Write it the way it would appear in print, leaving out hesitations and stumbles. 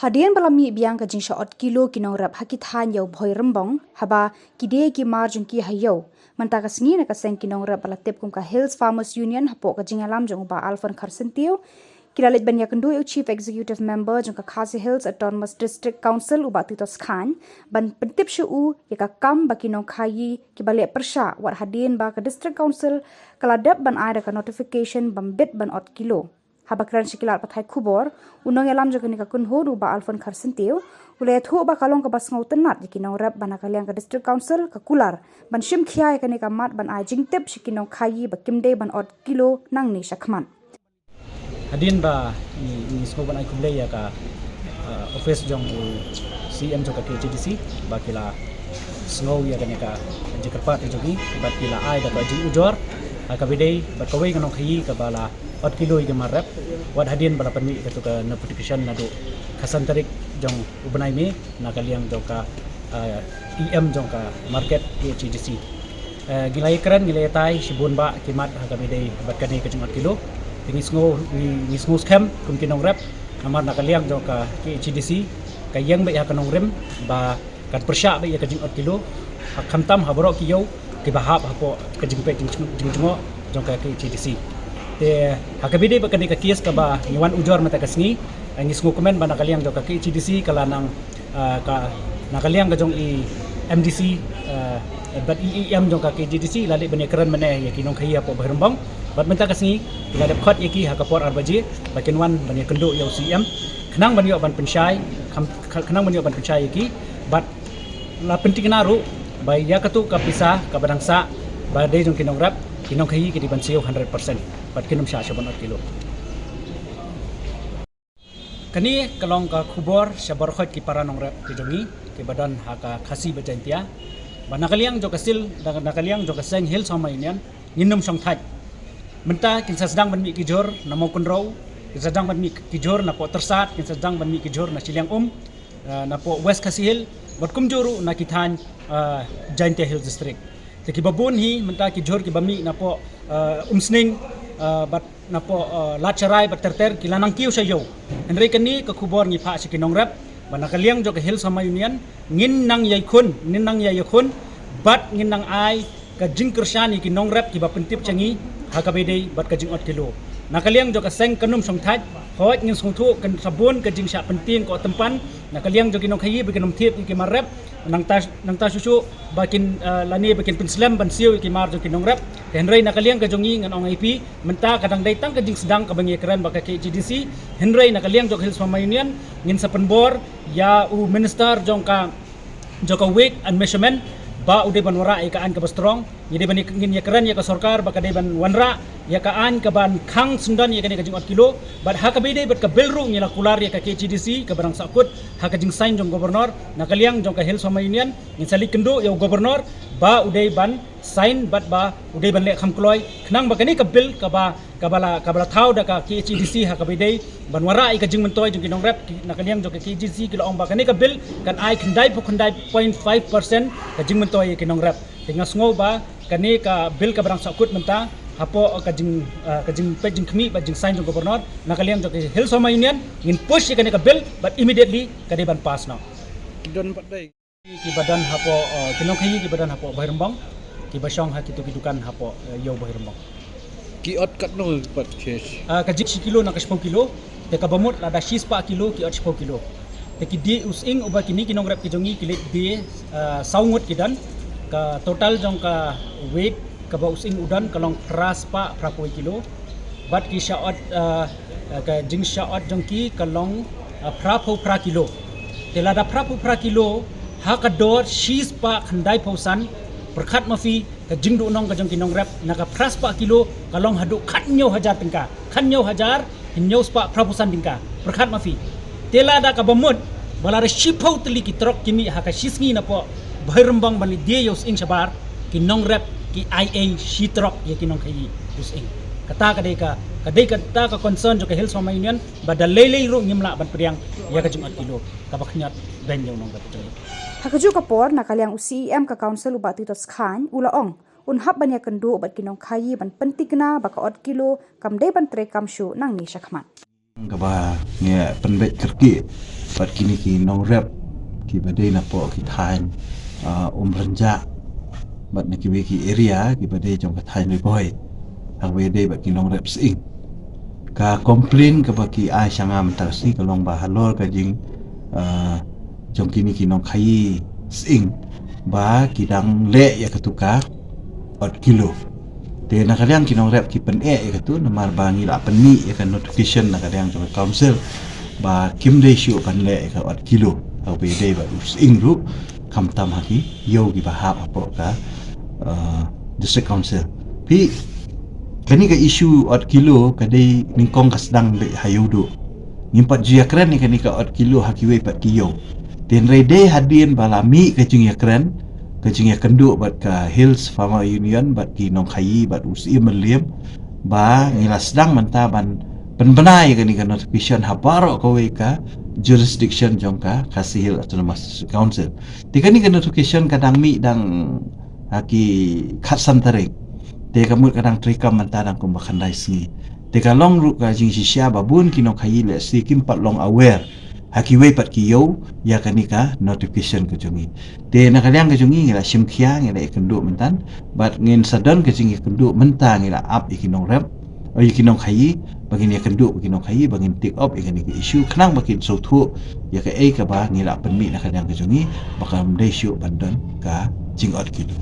Hadian balami biang ka jing shot kilo kinong rap hakithan yau bhoi rembong haba kide ki marjung ki hayau manta ka sngi na ka seng kinong rap balatip kum ka Hills Farmers Union hapo ka jing alam jong ba Alfon Kharsentiu kiralit ban yakendu eu chief executive member jong ka Khasi Hills Autonomous District Council uba Titos Khan ban pentip shu yaka kam ba kinong khayi ki bale persha wat hadin ba ka district council kaladap ban ai ka notification bambit ban ot kilo habakran shikilat pathai khubor unong alam jogani ka kunho ba Alfon Kharsentiu ule thu ba kalong ka basngau tenat kinong rap ban akaliang ka district council ka kular ban shim khia ka ne ka mat ban ai jingtep shikinong khayi ba kimde ban ot kilo nang ni shakman hadin ba ni sko ban ai kumle ya ka office jong CM jo ka KGDC ba kila snow ya ka jikarpat jogi ba kila ai da ka jing ujor ka bidei ba kawai kanong khayi ka bala 4 kilo ke marap wad hadin bala panmi ka ka notification nado khasan tarik jong ubanai me nakaliang jong ka EM jong ka market KGDC gilai kran gilai tai sibun ba kimat ka bidei bat kani ka jong 4 kilo tingis ngo scam kum kinong rap namar nakaliang jong ka KGDC kayang ba ya kanong rem ba kan persya ba ya ka jong 4 kilo khamtam habro kiyo ki bahap hapo ka jing pe jing jong ka KGDC te hakabide ba kani ka kies ka ba niwan ujor mata kasngi ang isngo komen ba nakaliang jong ka KGDC kala nang ka nakaliang ka jong i MDC but EM jong ka KGDC lali bani keren mane ya kinong khaya po bahirumbang bat menta kasngi lali khot yaki hakapor arbaji bakin wan bani kendo yo CM khnang bani ban pensyai khnang bani ban pensyai yaki bat la penting naru ba ya katu ka pisah ka badangsa ba de jong kinong rap kinong khayi ki ban seo 100% bat kinum sha shaban kilo kani kalong ka khubor shabar khot ki para nong rap ki jongi ki badan ha ka khasi bajantia banakaliang jo kasil nakaliang jo kaseng hil sama inian nginum song thaj menta kin sadang ban mi ki jor namo kunro kin sadang ban mi ki jor na po tersat kin sadang ban mi ki jor na siliang na po west khasi hil bat kumjuru na kithan Jaintia Hills district te ki babun hi menta ki jor ki bami na po umsning bat na po lacharai bat terter kilanang kiu sayo henry kani ka khubor ngi pha sikinong rap banakaliang jo ka Hills sama union ngin nang yai khun bat ngin nang ai ka jingkershani ki nong rap ki ba pentip changi hakabedei bat ka jing 8 kilo nakaliang jo ka seng kanum song thaj hoj ngin song thu kan sabun ka jing sha penting ko tempan nakaliang jo ki nong khayi be kanum thiep ki marap nang ta susu bakin lani bakin pinslam ban siu ki mar jo ki nong rap henry nakaliang ka jongi ngan ong IP menta kadang dai tang ka jing sedang ka bangi keren ba ka KGDC henry nakaliang jo Hills sama union ngin sa penbor ya minister jong ka weight and measurement ba ude ban wara ka an ka strong yede ban ngin ya keren ya ka sarkar ba ka dai ban wanra ya ka an ka ban khang sundan ya ka jing 8 kilo bat ha ka bide bat ka belru ngila kular ya ka KGDC ka barang sakut ha ka jing sign jong gobernur nakaliang jong ka Hills sama union ngin salik kendo ya gobernur ba ude ban sign bat ba ude ban le kham kloy khnang ba kani ka bil ka bala thau da ka KGDC ha ka bide ban wara ka jing mentoy jong kinong rap nakaliang jong ka KGDC kilo ong ba kani ka bil kan ai khandai 0.5% ka jing mentoy kinong rap tingas ngo ba kani ka bil ka barang sakut menta hapo ka jing pejing khmi ba jing sign jong gobernur nakaliang jong Hills sama union ngin push kani ka bil but immediately kadi ban pass now don padai ki badan hapo kinong khayi ki badan hapo bahirumbang ki basong ha kitu kidukan hapo yo bahirumbang ki ot kat no pat cash ka jik kilo na ka 10 kilo te ka bamut lada 6 kilo ki ot 10 kilo te ki di using uba kini kinong rap ki jongi kilit di saungut kidan ka total jong ka weight ka ba using udan kalong pras pa prapoi kilo bat ki shaot ka jing shaot jong ki kalong prapo pra kilo te lada prapo pra kilo ha ka dor 6 pa khandai pausan perkhat mafi ka jingdu nong ka jong kinong rap naka pras pa kilo kalong hadu khanyo hajar tingka khanyo hajar hinyo spa prapusan tingka perkhat mafi tela da ka bamut balare shipau teli ki trok kimi ha ka shisngi na po bahirumbang bali dia yos ing sabar kinong rap ki IA shitrok ye kinong khayi us ing kata ta ka concern jo ka Hills sama union badalele ro ngimla ban priang ya ka jong 8 kilo ka bakhnyat ben yo nong ka joy hakaju kapor nakaliang UCM ka council uba Titos Khan ulaong unhap ban yakendu ubat kinong khayi ban pentikna ba ka 8 kilo kam dei ban tre kam shu nang ni shakman Kaba nge penbet kerki pat kini ki nong rep ki badai na po ki thain renja bat na ki we ki area ki badai jong ka thain boy hak we dai bat ki nong rep sing ka komplain ka ba ki ai sanga mentar si ka long ba halor ka jing jong kini ki nong khai sing ba ki dang le ya ketuka ot kilo te na kadang kinong rep ki pen ya katu namar bangi la penni ya kan notification na kadang jong council ba kim dei shu pan le ka ot kilo au be dei ba sing ru kam tam haki yo gi ba ha apo ka district council pi kani ka issue ot kilo ka dei ningkong ka sedang be hayudu ngimpat jia kren ni kani ka ot kilo haki we pat kiyo ten re dei hadin balami ka jing ya kren kajing ya kenduk bat ka Hills Farmer Union bat ki nong khai bat usi meliam ba ngila sedang menta ban penbenai ka ni ka notification habaro ko we ka jurisdiction jong ka Khasi Hill Autonomous Council tika ni ka notification kadang mi dang haki khasan tarik te kamut kadang trikam menta dang kum bakandai singi tika long ru ka jing sisya babun ki nong khai le si kim pat long aware haki we pat ki yo ya kanika notification ke jungi te na kaliang ke jungi ngila simkhia ngila ikendu mentan bat ngin sadon ke jungi kendu mentang ngila up ikinong rep o ikinong khai bagin ya kendu ikinong khai bagin take up ikani ke issue khnang bakin so thu ya ke ka ba ngila penmi na kaliang ke jungi bakam dei issue bandon ka jing out kilo